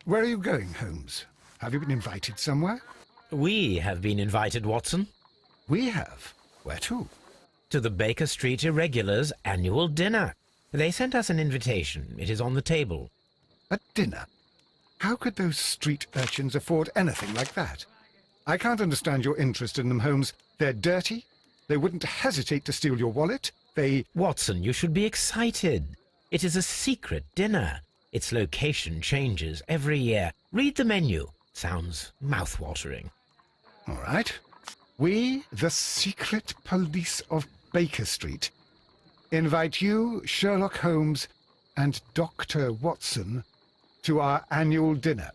Where are you going, Holmes? Have you been invited somewhere? We have been invited, Watson. We have. Where to? To the Baker Street Irregulars' annual dinner. They sent us an invitation. It is on the table. A dinner? How could those street urchins afford anything like that? I can't understand your interest in them, Holmes. They're dirty. They wouldn't hesitate to steal your wallet. Watson, you should be excited. It is a secret dinner. Its location changes every year. Read the menu. Sounds mouth-watering. All right. We, the secret police of Baker Street, invite you, Sherlock Holmes, and Dr. Watson to our annual dinner.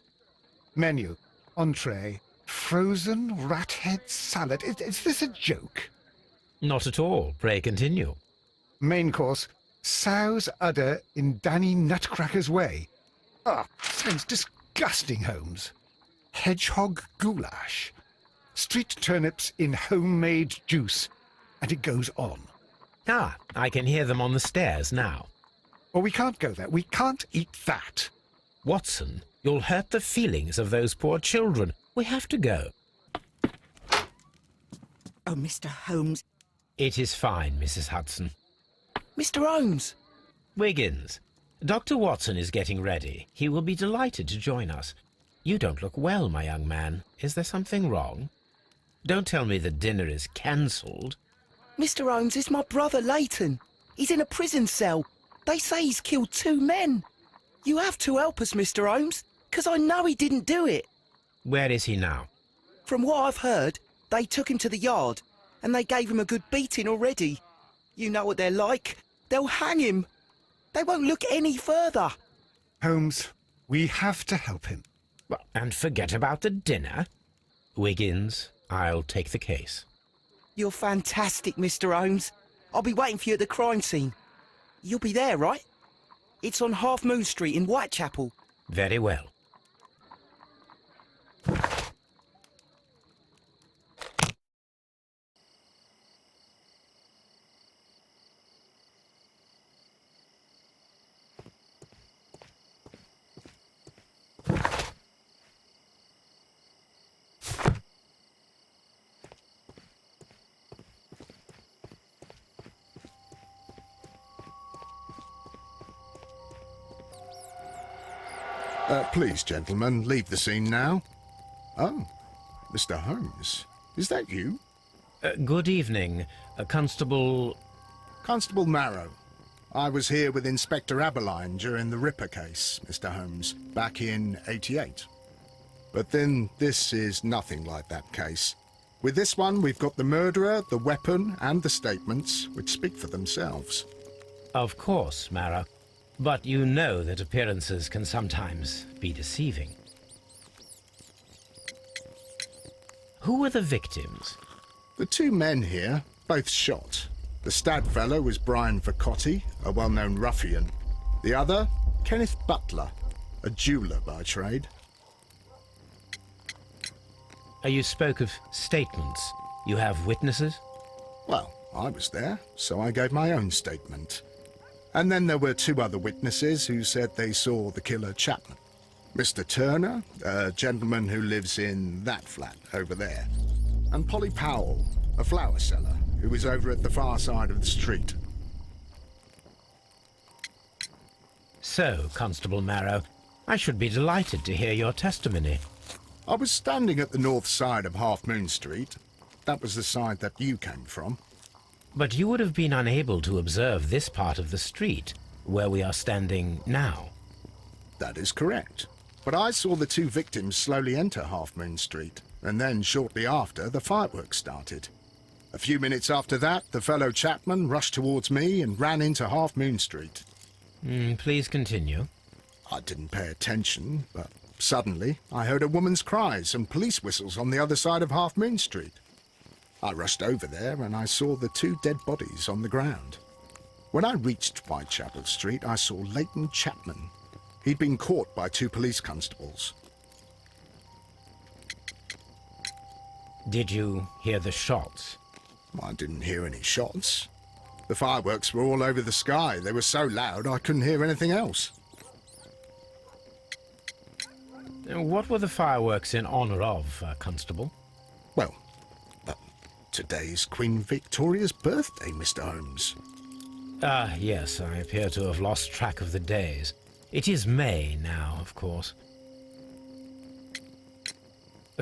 Menu, entree, frozen rat head salad. Is this a joke? Not at all. Pray continue. Main course, sow's udder in Danny Nutcracker's way. Sounds disgusting, Holmes. Hedgehog goulash. Street turnips in homemade juice. And it goes on. I can hear them on the stairs now. Well, we can't go there. We can't eat that. Watson, you'll hurt the feelings of those poor children. We have to go. Oh, Mr. Holmes. It is fine, Mrs. Hudson. Mr. Holmes! Wiggins, Dr. Watson is getting ready. He will be delighted to join us. You don't look well, my young man. Is there something wrong? Don't tell me the dinner is cancelled. Mr. Holmes, it's my brother Leighton. He's in a prison cell. They say he's killed 2 men. You have to help us, Mr. Holmes, because I know he didn't do it. Where is he now? From what I've heard, they took him to the yard, and they gave him a good beating already. You know what they're like. They'll hang him. They won't look any further. Holmes, we have to help him. Well, and forget about the dinner. Wiggins, I'll take the case. You're fantastic, Mr. Holmes. I'll be waiting for you at the crime scene. You'll be there, right? It's on Half Moon Street in Whitechapel. Very well. Please, gentlemen, leave the scene now. Oh, Mr. Holmes, is that you? Good evening, Constable... Constable Marrow. I was here with Inspector Aberline during the Ripper case, Mr. Holmes, back in '88. But then this is nothing like that case. With this one, we've got the murderer, the weapon, and the statements, which speak for themselves. Of course, Marrow. But you know that appearances can sometimes be deceiving. Who were the victims? The 2 men here, both shot. The stab fellow was Brian Vaccotti, a well-known ruffian. The other, Kenneth Butler, a jeweller by trade. You spoke of statements. You have witnesses? Well, I was there, so I gave my own statement. And then there were 2 other witnesses who said they saw the killer Chapman. Mr. Turner, a gentleman who lives in that flat over there. And Polly Powell, a flower seller, who was over at the far side of the street. So, Constable Marrow, I should be delighted to hear your testimony. I was standing at the north side of Half Moon Street. That was the side that you came from. But you would have been unable to observe this part of the street, where we are standing now. That is correct. But I saw the 2 victims slowly enter Half Moon Street, and then shortly after, the fireworks started. A few minutes after that, the fellow Chapman rushed towards me and ran into Half Moon Street. Please continue. I didn't pay attention, but suddenly I heard a woman's cries and police whistles on the other side of Half Moon Street. I rushed over there and I saw the 2 dead bodies on the ground. When I reached Whitechapel Street, I saw Leighton Chapman. He'd been caught by 2 police constables. Did you hear the shots? I didn't hear any shots. The fireworks were all over the sky. They were so loud I couldn't hear anything else. What were the fireworks in honour of, Constable? Well, today's Queen Victoria's birthday, Mr. Holmes. Ah, yes, I appear to have lost track of the days. It is May now, of course.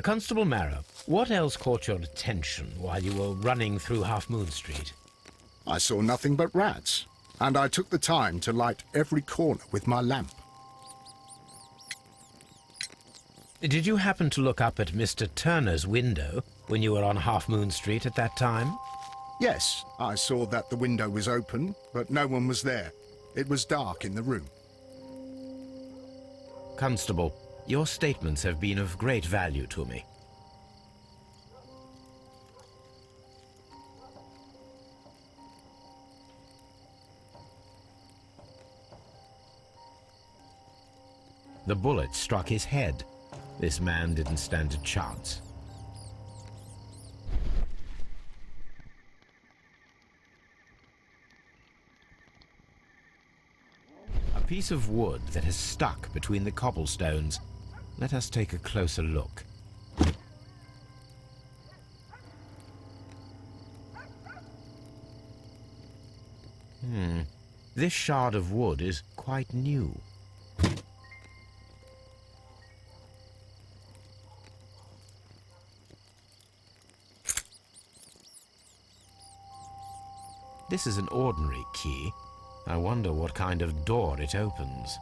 Constable Marrow, what else caught your attention while you were running through Half Moon Street? I saw nothing but rats, and I took the time to light every corner with my lamp. Did you happen to look up at Mr. Turner's window when you were on Half Moon Street at that time? Yes, I saw that the window was open, but no one was there. It was dark in the room. Constable, your statements have been of great value to me. The bullet struck his head. This man didn't stand a chance. A piece of wood that has stuck between the cobblestones. Let us take a closer look. This shard of wood is quite new. This is an ordinary key. I wonder what kind of door it opens.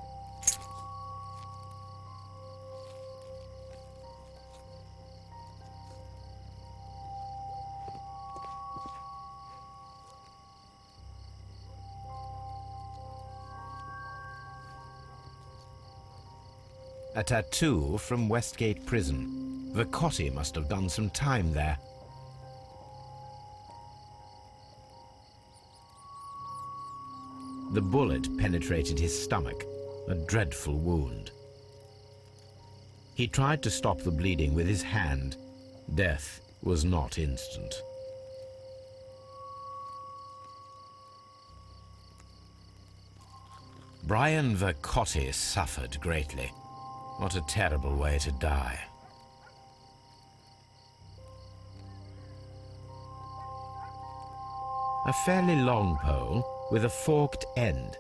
A tattoo from Westgate Prison. Vaccotti must have done some time there. The bullet penetrated his stomach, a dreadful wound. He tried to stop the bleeding with his hand. Death was not instant. Brian Vaccotti suffered greatly. What a terrible way to die. A fairly long pole with a forked end.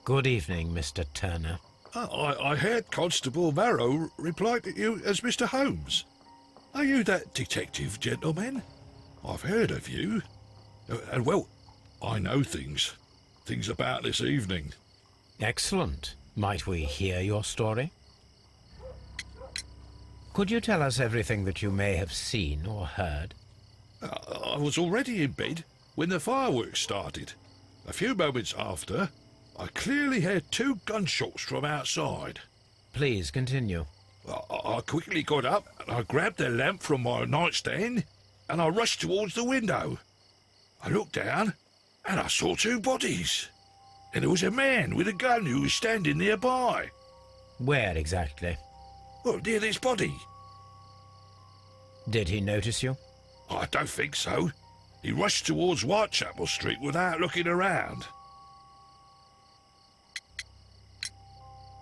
Good evening, Mr. Turner. I heard Constable Marrow reply to you as Mr. Holmes. Are you that detective gentleman? I've heard of you. And well, I know things about this evening. Excellent. Might we hear your story? Could you tell us everything that you may have seen or heard? I was already in bed when the fireworks started. A few moments after, I clearly heard 2 gunshots from outside. Please continue. I quickly got up and I grabbed the lamp from my nightstand and I rushed towards the window. I looked down and I saw 2 bodies. And there was a man with a gun who was standing nearby. Where exactly? Well, near this body. Did he notice you? I don't think so. He rushed towards Whitechapel Street without looking around.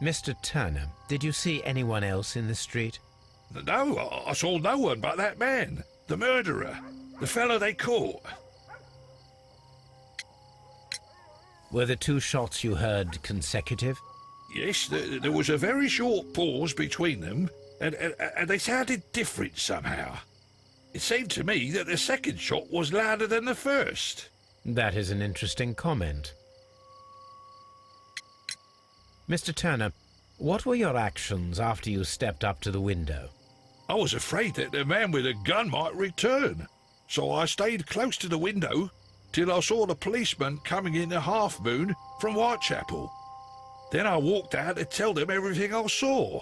Mr. Turner, did you see anyone else in the street? No, I saw no one but that man, the murderer, the fellow they caught. Were the 2 shots you heard consecutive? Yes, there was a very short pause between them, and they sounded different somehow. It seemed to me that the second shot was louder than the first. That is an interesting comment. Mr. Turner, what were your actions after you stepped up to the window? I was afraid that the man with a gun might return, so I stayed close to the window till I saw the policeman coming in the Half Moon from Whitechapel. Then I walked out to tell them everything I saw.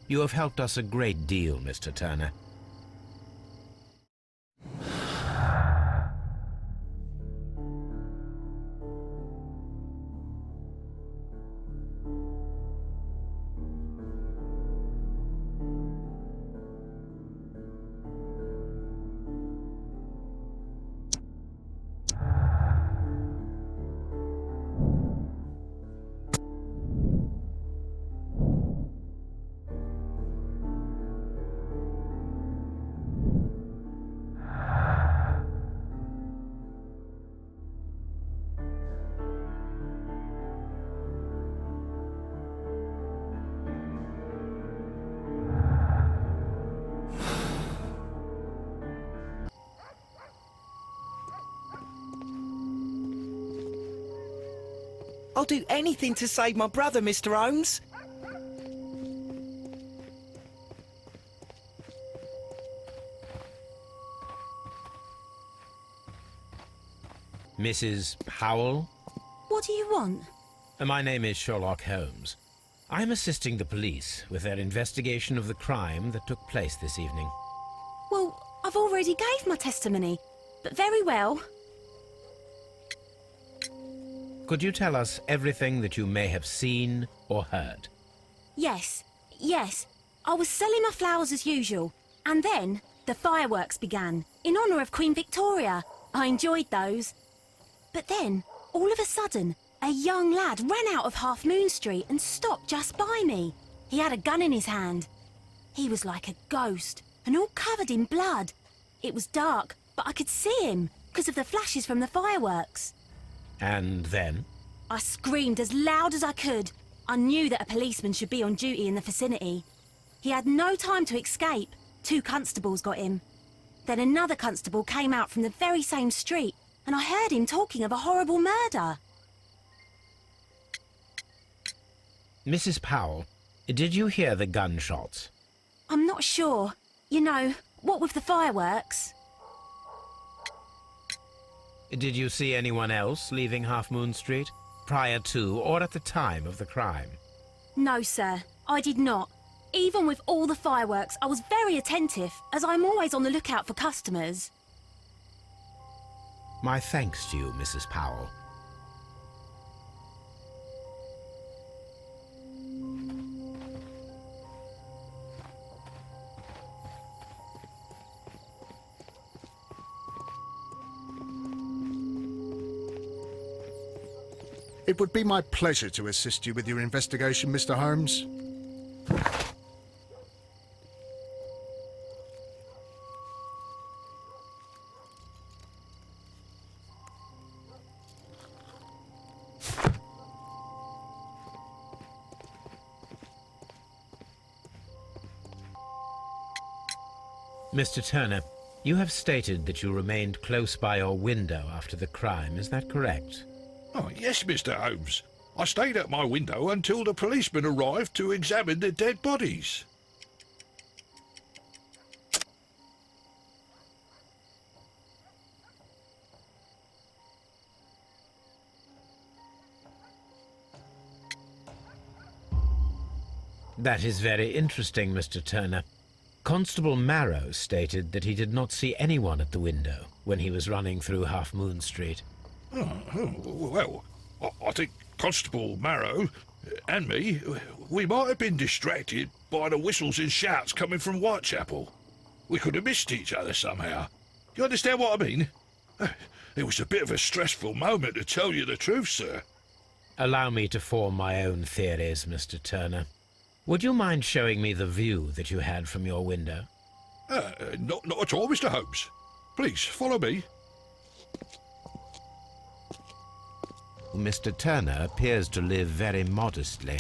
You have helped us a great deal, Mr. Turner. I'll do anything to save my brother, Mr. Holmes. Mrs. Powell? What do you want? My name is Sherlock Holmes. I'm assisting the police with their investigation of the crime that took place this evening. Well, I've already gave my testimony, but very well. Could you tell us everything that you may have seen or heard? Yes. I was selling my flowers as usual, and then the fireworks began, in honour of Queen Victoria. I enjoyed those. But then, all of a sudden, a young lad ran out of Half Moon Street and stopped just by me. He had a gun in his hand. He was like a ghost, and all covered in blood. It was dark, but I could see him, because of the flashes from the fireworks. And then? I screamed as loud as I could. I knew that a policeman should be on duty in the vicinity. He had no time to escape. 2 constables got him. Then another constable came out from the very same street, and I heard him talking of a horrible murder. Mrs. Powell, did you hear the gunshots? I'm not sure. You know, what with the fireworks? Did you see anyone else leaving Half Moon Street, prior to or at the time of the crime? No, sir, I did not. Even with all the fireworks, I was very attentive, as I'm always on the lookout for customers. My thanks to you, Mrs. Powell. It would be my pleasure to assist you with your investigation, Mr. Holmes. Mr. Turner, you have stated that you remained close by your window after the crime, is that correct? Oh, yes, Mr. Holmes. I stayed at my window until the policeman arrived to examine the dead bodies. That is very interesting, Mr. Turner. Constable Marrow stated that he did not see anyone at the window when he was running through Half Moon Street. Well, I think Constable Marrow and me, we might have been distracted by the whistles and shouts coming from Whitechapel. We could have missed each other somehow. You understand what I mean? It was a bit of a stressful moment, to tell you the truth, sir. Allow me to form my own theories, Mr. Turner. Would you mind showing me the view that you had from your window? Not at all, Mr. Holmes. Please, follow me. Mr. Turner appears to live very modestly.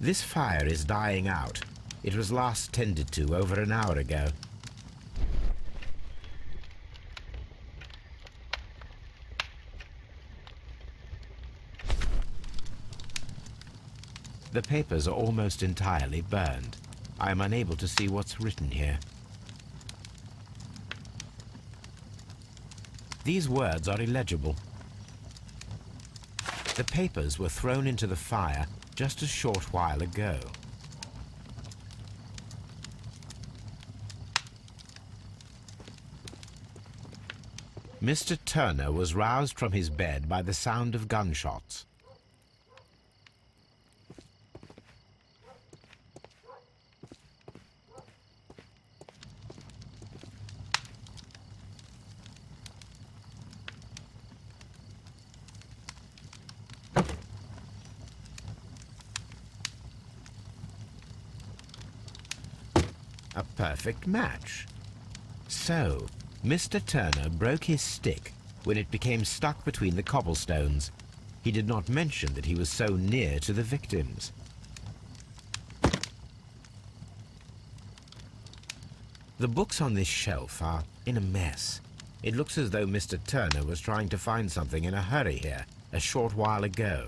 This fire is dying out. It was last tended to over an hour ago. The papers are almost entirely burned. I am unable to see what's written here. These words are illegible. The papers were thrown into the fire just a short while ago. Mr. Turner was roused from his bed by the sound of gunshots. A perfect match. So, Mr. Turner broke his stick when it became stuck between the cobblestones. He did not mention that he was so near to the victims. The books on this shelf are in a mess. It looks as though Mr. Turner was trying to find something in a hurry here a short while ago.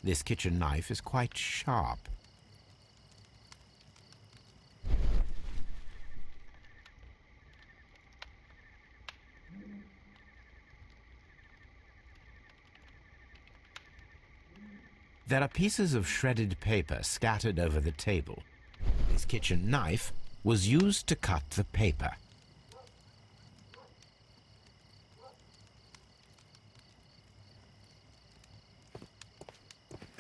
This kitchen knife is quite sharp. There are pieces of shredded paper scattered over the table. This kitchen knife was used to cut the paper.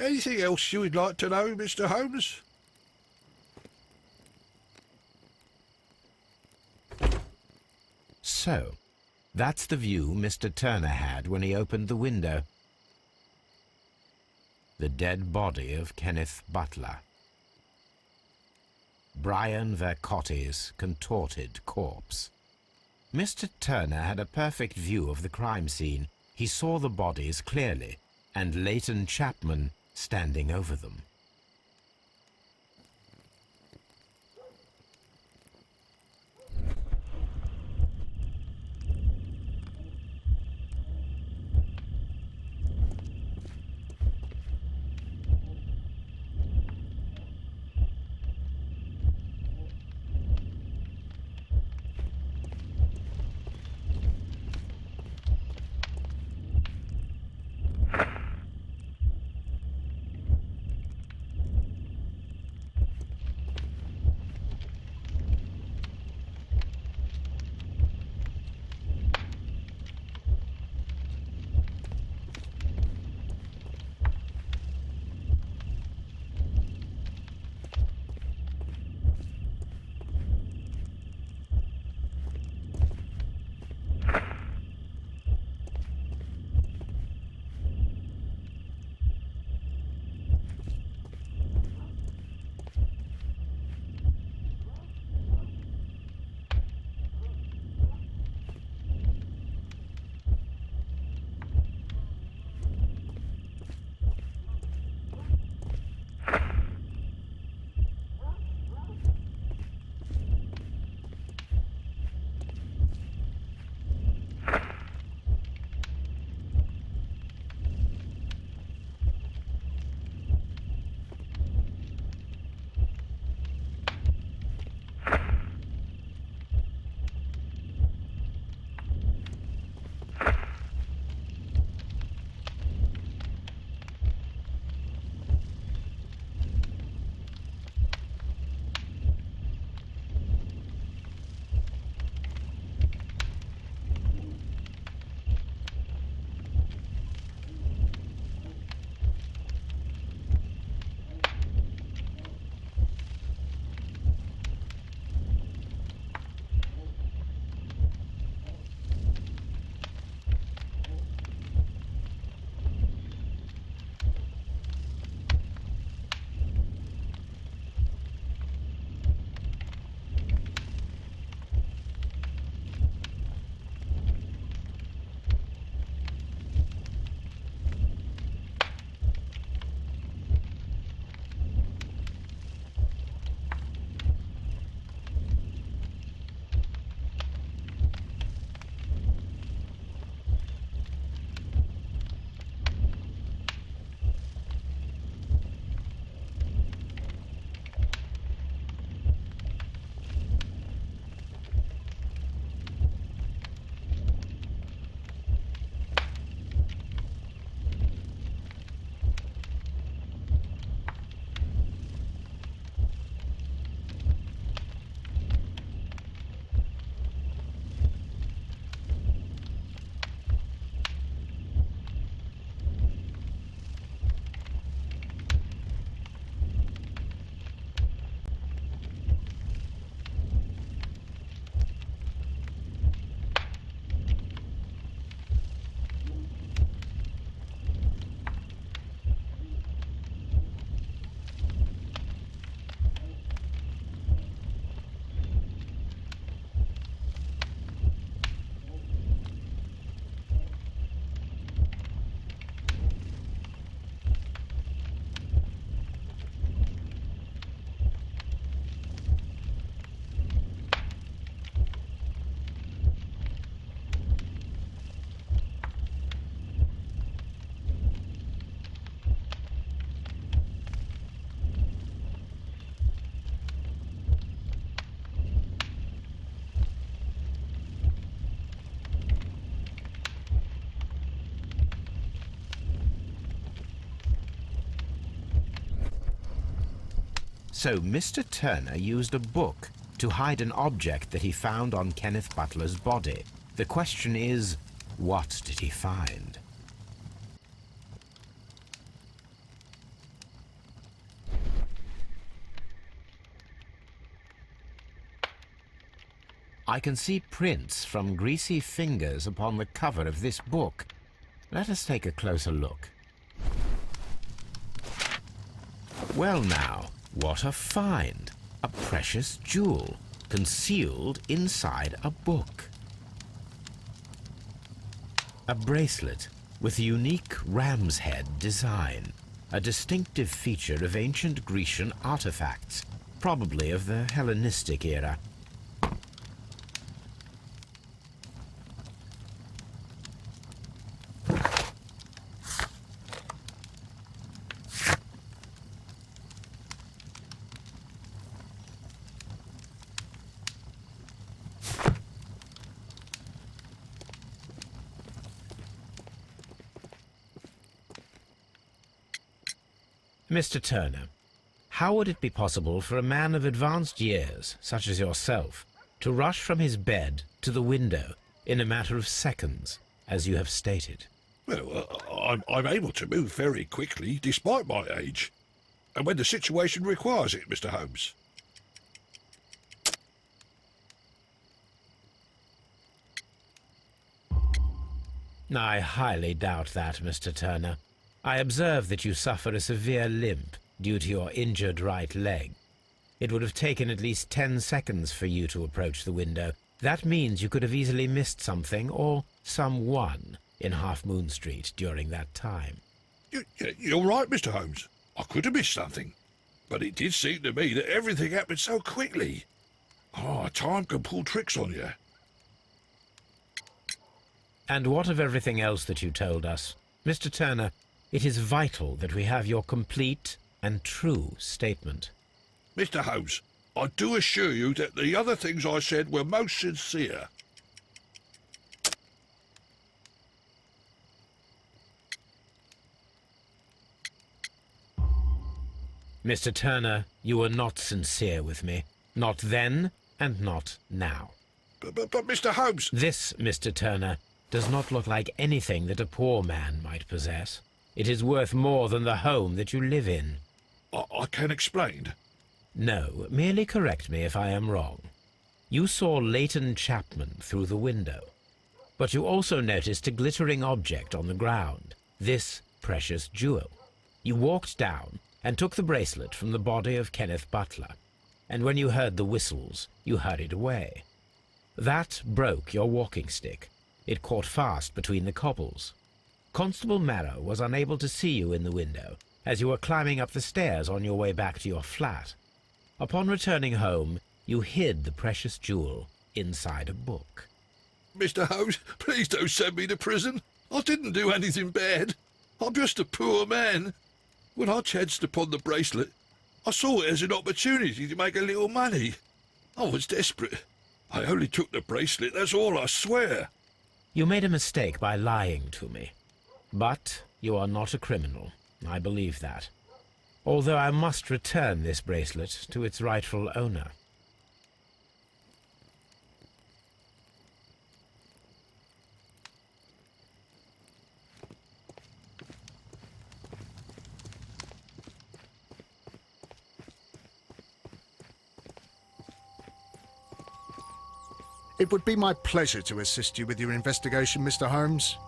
Anything else you would like to know, Mr. Holmes? So, that's the view Mr. Turner had when he opened the window. The dead body of Kenneth Butler. Brian Vercotti's contorted corpse. Mr. Turner had a perfect view of the crime scene. He saw the bodies clearly, and Leighton Chapman standing over them. So Mr. Turner used a book to hide an object that he found on Kenneth Butler's body. The question is, what did he find? I can see prints from greasy fingers upon the cover of this book. Let us take a closer look. Well now, what a find! A precious jewel, concealed inside a book. A bracelet with a unique ram's head design, a distinctive feature of ancient Grecian artifacts, probably of the Hellenistic era. Mr. Turner, how would it be possible for a man of advanced years, such as yourself, to rush from his bed to the window in a matter of seconds, as you have stated? Well, I'm able to move very quickly, despite my age. And when the situation requires it, Mr. Holmes. I highly doubt that, Mr. Turner. I observe that you suffer a severe limp due to your injured right leg. It would have taken at least 10 seconds for you to approach the window. That means you could have easily missed something or someone in Half Moon Street during that time. You're right, Mr. Holmes. I could have missed something. But it did seem to me that everything happened so quickly. Time can pull tricks on you. And what of everything else that you told us? Mr. Turner, it is vital that we have your complete and true statement. Mr. Holmes, I do assure you that the other things I said were most sincere. Mr. Turner, you were not sincere with me. Not then and not now. But Mr. Holmes... This, Mr. Turner, does not look like anything that a poor man might possess. It is worth more than the home that you live in. I can explain. No, merely correct me if I am wrong. You saw Leighton Chapman through the window, but you also noticed a glittering object on the ground, this precious jewel. You walked down and took the bracelet from the body of Kenneth Butler, and when you heard the whistles, you hurried away. That broke your walking stick. It caught fast between the cobbles. Constable Marrow was unable to see you in the window as you were climbing up the stairs on your way back to your flat. Upon returning home, you hid the precious jewel inside a book. Mr. Holmes, please don't send me to prison. I didn't do anything bad. I'm just a poor man. When I chanced upon the bracelet, I saw it as an opportunity to make a little money. I was desperate. I only took the bracelet, that's all, I swear. You made a mistake by lying to me. But you are not a criminal. I believe that. Although I must return this bracelet to its rightful owner. It would be my pleasure to assist you with your investigation, Mr. Holmes.